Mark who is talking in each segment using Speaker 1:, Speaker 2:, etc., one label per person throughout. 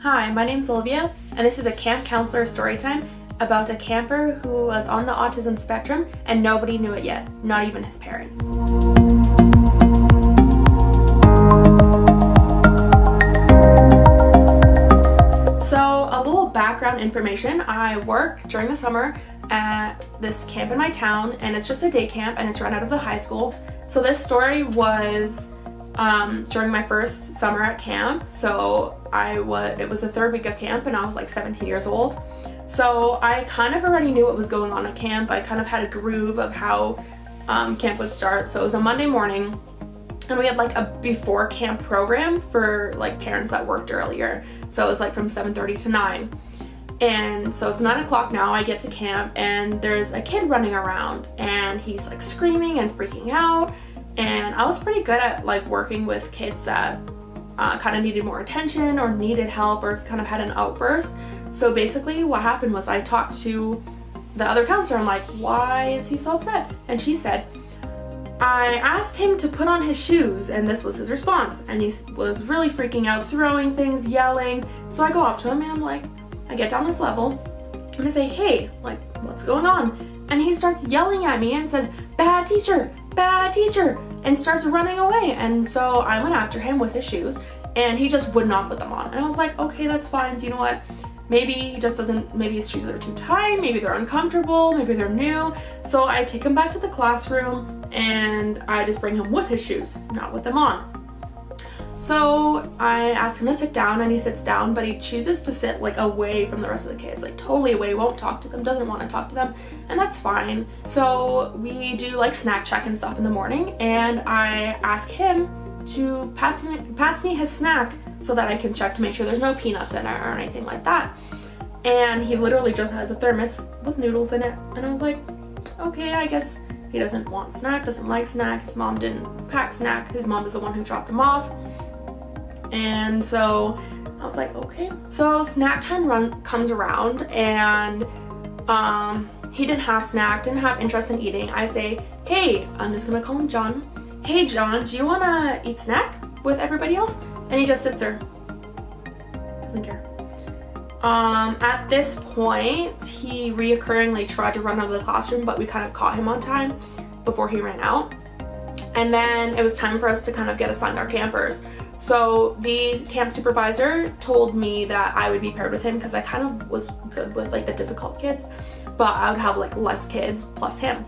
Speaker 1: Hi, my name's Sylvia, and this is a camp counselor story time about a camper who was on the autism spectrum and nobody knew it yet, not even his parents. So, a little background information. I work during the summer at this camp in my town, and it's just a day camp and it's run out of the high school. So this story was during my first summer at camp. So it was the third week of camp and I was like 17 years old. So I kind of already knew what was going on at camp. I kind of had a groove of how camp would start. So it was a Monday morning and we had like a before camp program for like parents that worked earlier. So it was like from 7:30 to 9. And so it's 9 o'clock now. I get to camp and there's a kid running around and he's like screaming and freaking out. And I was pretty good at like working with kids that kind of needed more attention or needed help or kind of had an outburst. So basically what happened was I talked to the other counselor. I'm like, why is he so upset? And she said, I asked him to put on his shoes and this was his response. And he was really freaking out, throwing things, yelling. So I go up to him and I'm like, I get down this level and I say, hey, like, what's going on? And he starts yelling at me and says, bad teacher, and starts running away. And so I went after him with his shoes and he just would not put them on. And I was like, okay, that's fine. Do you know what? Maybe he just doesn't, maybe his shoes are too tight, maybe they're uncomfortable, maybe they're new. So I take him back to the classroom and I just bring him with his shoes, not with them on. So I ask him to sit down and he sits down, but he chooses to sit like away from the rest of the kids, like totally away, won't talk to them, doesn't want to talk to them, and that's fine. So we do like snack check and stuff in the morning and I ask him to pass me his snack so that I can check to make sure there's no peanuts in it or anything like that. And he literally just has a thermos with noodles in it. And I was like, okay, I guess he doesn't want snack, doesn't like snack. His mom didn't pack snack. His mom is the one who dropped him off. And so I was like, okay. So snack time comes around and he didn't have snack, didn't have interest in eating. I say, hey, I'm just gonna call him John. Hey John, do you wanna eat snack with everybody else? And he just sits there, doesn't care. At this point, he reoccurringly tried to run out of the classroom, but we kind of caught him on time before he ran out. And then it was time for us to kind of get assigned our campers. So the camp supervisor told me that I would be paired with him because I kind of was good with like the difficult kids, but I would have like less kids plus him.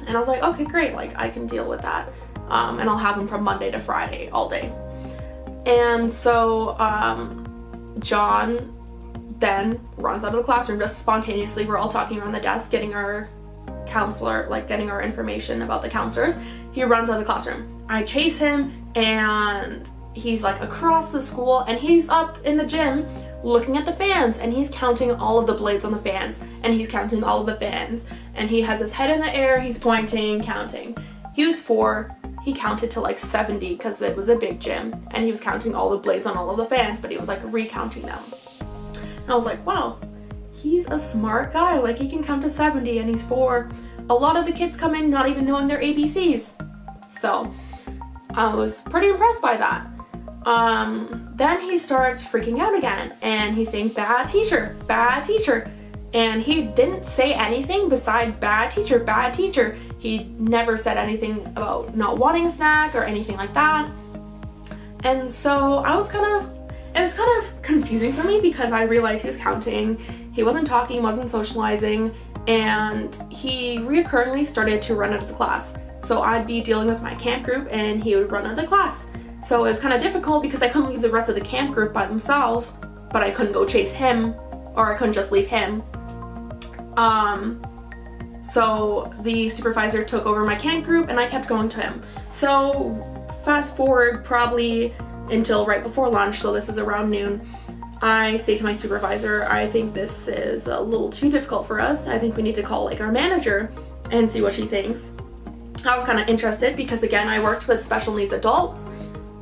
Speaker 1: And I was like, okay, great, like I can deal with that. And I'll have him from Monday to Friday all day. And so John then runs out of the classroom just spontaneously. We're all talking around the desk, getting our counselor, like getting our information about the counselors. He runs out of the classroom. I chase him and he's like across the school and he's up in the gym looking at the fans and he's counting all of the blades on the fans and he's counting all of the fans and he has his head in the air, he's pointing, counting. He was 4. He counted to like 70 because it was a big gym and he was counting all the blades on all of the fans, but he was like recounting them. And I was like, wow, he's a smart guy. Like he can count to 70 and he's 4. A lot of the kids come in not even knowing their ABCs. So I was pretty impressed by that. Then he starts freaking out again and he's saying, bad teacher, bad teacher. And he didn't say anything besides bad teacher, bad teacher. He never said anything about not wanting a snack or anything like that. And so it was kind of confusing for me because I realized he was counting, he wasn't talking, wasn't socializing, and he reoccurringly started to run out of the class. So I'd be dealing with my camp group and he would run out of the class. So it was kind of difficult because I couldn't leave the rest of the camp group by themselves, but I couldn't go chase him or I couldn't just leave him. So the supervisor took over my camp group and I kept going to him. So fast forward probably until right before lunch, so this is around noon, I say to my supervisor, I think this is a little too difficult for us. I think we need to call like our manager and see what she thinks. I was kind of interested because again, I worked with special needs adults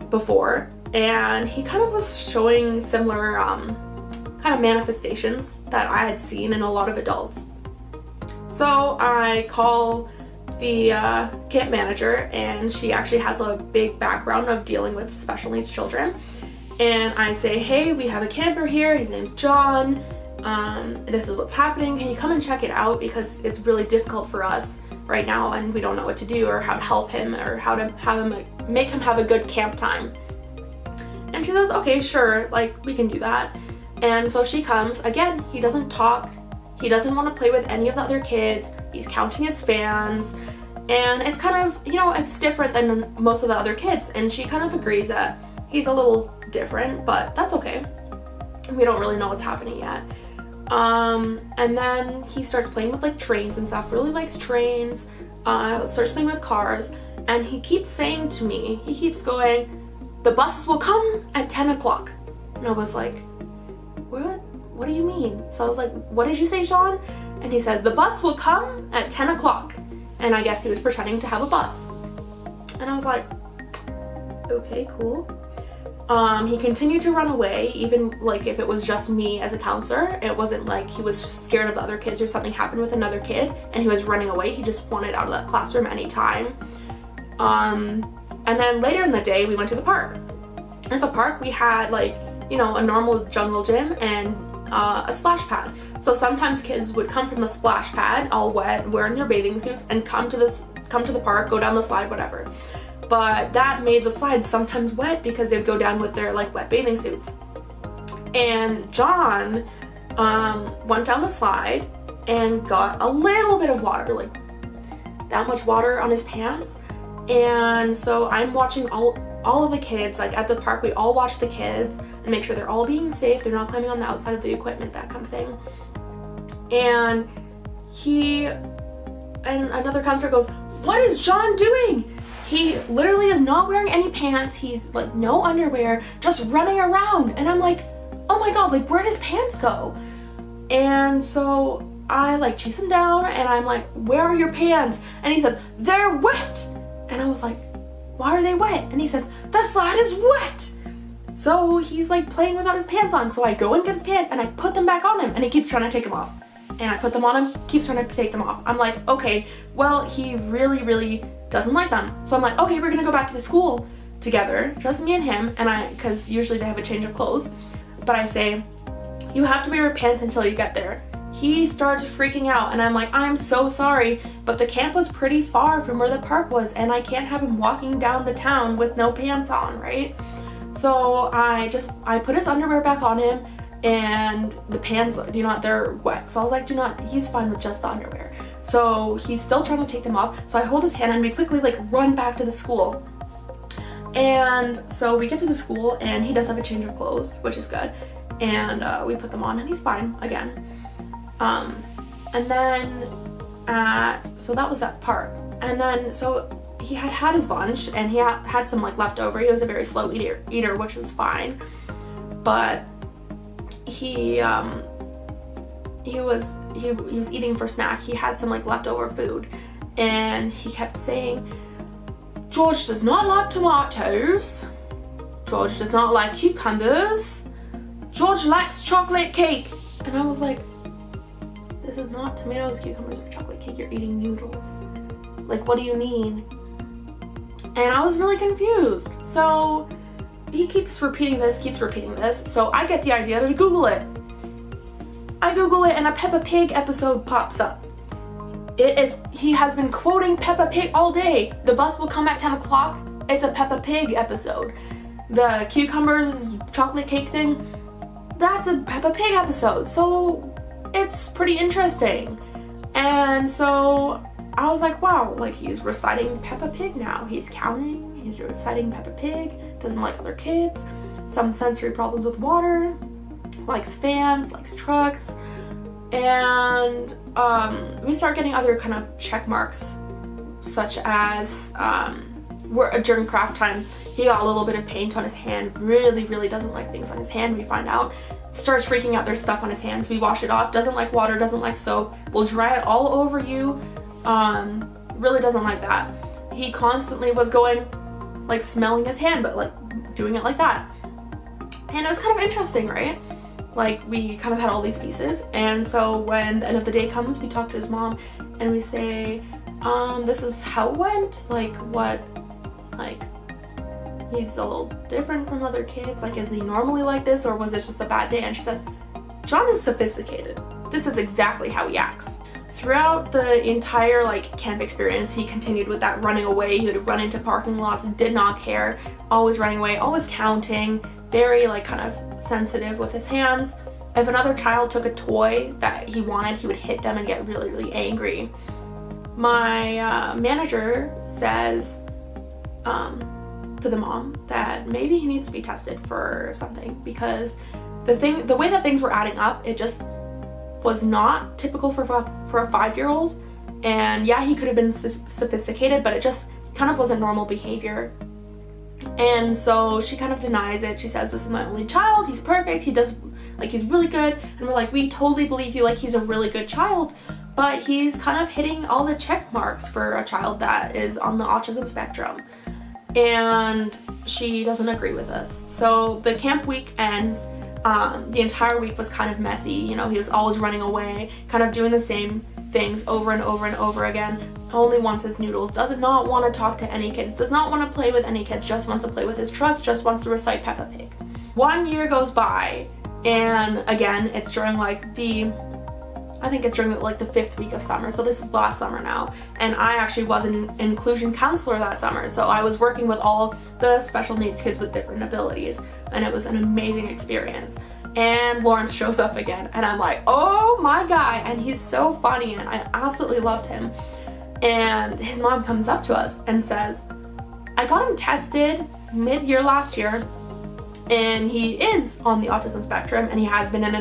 Speaker 1: before and he kind of was showing similar kind of manifestations that I had seen in a lot of adults. So I call the camp manager and she actually has a big background of dealing with special needs children. and I say, hey, we have a camper here, his name's John, this is what's happening, can you come and check it out, because it's really difficult for us right now and we don't know what to do or how to help him or how to make him have a good camp time. And she says, okay, sure, like we can do that. And so she comes. Again, he doesn't talk, he doesn't want to play with any of the other kids, he's counting his fans, and it's kind of, you know, it's different than most of the other kids, and she kind of agrees that he's a little different, but that's okay. We don't really know what's happening yet. And then he starts playing with like trains and stuff, really likes trains, starts playing with cars, and he keeps saying to me, he keeps going, the bus will come at 10 o'clock. And I was like, what do you mean? So I was like, what did you say, Sean? And he says, the bus will come at 10 o'clock. And I guess he was pretending to have a bus. And I was like, okay, cool. He continued to run away, even like if it was just me as a counselor. It wasn't like he was scared of the other kids or something happened with another kid and he was running away. He just wanted out of that classroom anytime. And then later in the day, we went to the park. At the park, we had like, you know, a normal jungle gym and a splash pad. So sometimes kids would come from the splash pad all wet, wearing their bathing suits, and come to the park, go down the slide, whatever. But that made the slides sometimes wet because they'd go down with their like wet bathing suits. And John went down the slide and got a little bit of water, like that much water on his pants. And so I'm watching all of the kids, like at the park, we all watch the kids and make sure they're all being safe, they're not climbing on the outside of the equipment, that kind of thing. And another counselor goes, what is John doing? He literally is not wearing any pants, he's like no underwear, just running around. And I'm like, oh my god, like where does pants go? And so I like chase him down and I'm like, where are your pants? And he says, they're wet. And I was like, why are they wet? And he says, the slide is wet. So he's like playing without his pants on. So I go and get his pants and I put them back on him and he keeps trying to take them off. And I put them on him, keeps trying to take them off. I'm like, okay, well, he really, really doesn't like them. So I'm like, okay, we're gonna go back to the school together, just me and him, and because usually they have a change of clothes. But I say, you have to wear your pants until you get there. He starts freaking out and I'm like, I'm so sorry, but the camp was pretty far from where the park was and I can't have him walking down the town with no pants on, right? So I put his underwear back on him and the pants, they're wet. So I was like, he's fine with just the underwear. So he's still trying to take them off. So I hold his hand and we quickly like run back to the school. And so we get to the school and he does have a change of clothes, which is good. And we put them on and he's fine again. And then so that was that part. And then, so he had his lunch and he had some like leftover. He was a very slow eater, which was fine. But he was eating for snack. He had some like leftover food and he kept saying, George does not like tomatoes. George does not like cucumbers. George likes chocolate cake. And I was like, this is not tomatoes, cucumbers, or chocolate cake. You're eating noodles. Like, what do you mean? And I was really confused. So he keeps repeating this. So I get the idea to Google it. I Google it and a Peppa Pig episode pops up. He has been quoting Peppa Pig all day. The bus will come at 10 o'clock. It's a Peppa Pig episode. The cucumbers, chocolate cake thing, that's a Peppa Pig episode. So it's pretty interesting. And so I was like, wow, like he's reciting Peppa Pig now. He's counting, he's reciting Peppa Pig, doesn't like other kids, some sensory problems with water, likes fans, likes trucks. And we start getting other kind of check marks, such as during craft time, he got a little bit of paint on his hand, really doesn't like things on his hand, we find out. Starts freaking out, there's stuff on his hands, we wash it off, doesn't like water, doesn't like soap, will dry it all over you, really doesn't like that. He constantly was going, like smelling his hand, but like doing it like that. And it was kind of interesting, right? Like we kind of had all these pieces, and so when the end of the day comes, we talk to his mom and we say, this is how it went, like what, like he's a little different from other kids. Like, is he normally like this, or was this just a bad day? And she says, John is sophisticated. This is exactly how he acts. Throughout the entire like camp experience, he continued with that running away. He would run into parking lots, did not care, always running away, always counting, very like kind of sensitive with his hands. If another child took a toy that he wanted, he would hit them and get really, really angry. My manager says to the mom that maybe he needs to be tested for something, because the way that things were adding up, it just was not typical for a 5-year-old. And yeah, he could have been sophisticated, but it just kind of wasn't normal behavior. And so she kind of denies it. She says, this is my only child, he's perfect, he's really good. And we're like, we totally believe you, like, he's a really good child, but he's kind of hitting all the check marks for a child that is on the autism spectrum. And she doesn't agree with us. So the camp week ends. The entire week was kind of messy. You know, he was always running away, kind of doing the same things over and over and over again. Only wants his noodles, does not want to talk to any kids, does not want to play with any kids, just wants to play with his trucks, just wants to recite Peppa Pig. 1 year goes by, and again, it's during like I think it's during like the 5th week of summer, so this is last summer now, and I actually was an inclusion counselor that summer, so I was working with all the special needs kids with different abilities, and it was an amazing experience. And Lawrence shows up again, and I'm like, oh my guy, and he's so funny, and I absolutely loved him. And his mom comes up to us and says, I got him tested mid-year last year, and he is on the autism spectrum, and he has been in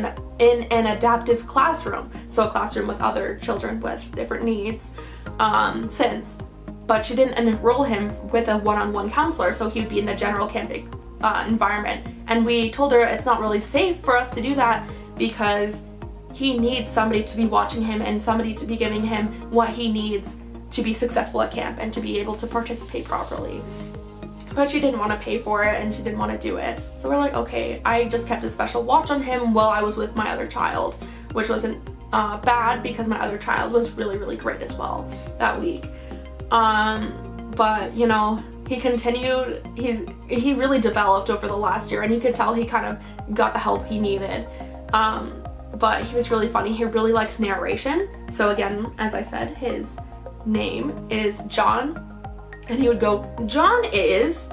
Speaker 1: an adaptive classroom, so a classroom with other children with different needs, since. But she didn't enroll him with a one-on-one counselor, so he would be in the general camping environment. And we told her it's not really safe for us to do that, because he needs somebody to be watching him and somebody to be giving him what he needs to be successful at camp and to be able to participate properly. But she didn't want to pay for it, and she didn't want to do it. So we're like, okay. I just kept a special watch on him while I was with my other child, which wasn't bad, because my other child was really, really great as well that week. But you know, he continued, he really developed over the last year, and you could tell he kind of got the help he needed. But he was really funny. He really likes narration. So again, as I said, his name is John, and he would go, John is,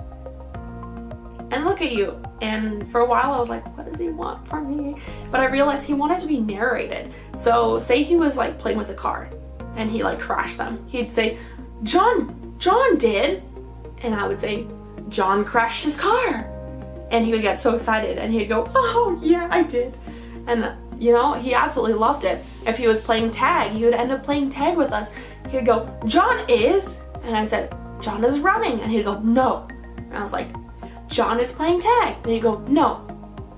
Speaker 1: and look at you. And for a while I was like, what does he want from me? But I realized he wanted to be narrated. So say he was like playing with a car and he like crashed them, he'd say, John did. And I would say, John crashed his car. And he would get so excited, and he'd go, oh yeah, I did. And you know, he absolutely loved it. If he was playing tag, he would end up playing tag with us. He'd go, John is, and I said, John is running, and he'd go, no. And I was like, John is playing tag, and he'd go, no.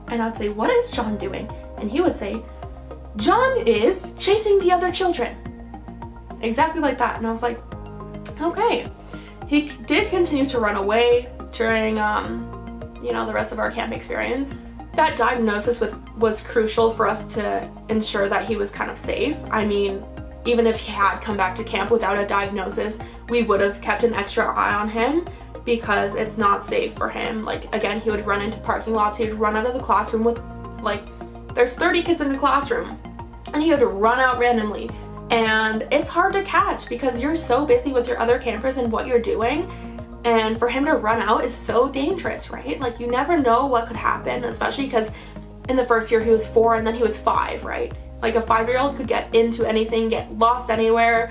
Speaker 1: And I'd say, what is John doing? And he would say, John is chasing the other children. Exactly like that. And I was like, okay. He did continue to run away during, you know, the rest of our camp experience. That diagnosis was crucial for us to ensure that he was kind of safe. I mean, even if he had come back to camp without a diagnosis, we would have kept an extra eye on him, because it's not safe for him. Like, again, he would run into parking lots, he would run out of the classroom with, like, there's 30 kids in the classroom, and he would run out randomly. And it's hard to catch, because you're so busy with your other campers and what you're doing, and for him to run out is so dangerous, right? Like, you never know what could happen, especially because in the first year he was 4 and then he was 5, right? Like, a 5-year-old could get into anything, get lost anywhere.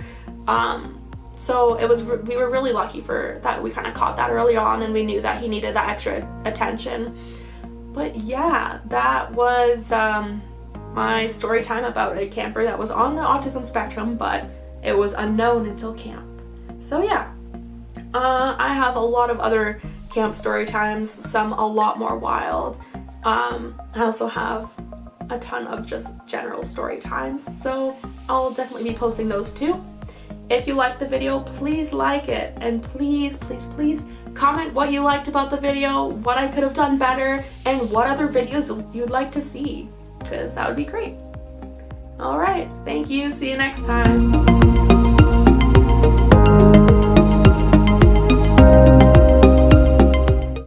Speaker 1: So we were really lucky for that. We kind of caught that early on, and we knew that he needed that extra attention. But yeah, that was my story time about a camper that was on the autism spectrum, but it was unknown until camp. So yeah, I have a lot of other camp story times, some a lot more wild. I also have a ton of just general story times, so I'll definitely be posting those too. If you liked the video, please like it, and please, please, please comment what you liked about the video, what I could have done better, and what other videos you'd like to see, because that would be great. Alright, thank you, see you next time.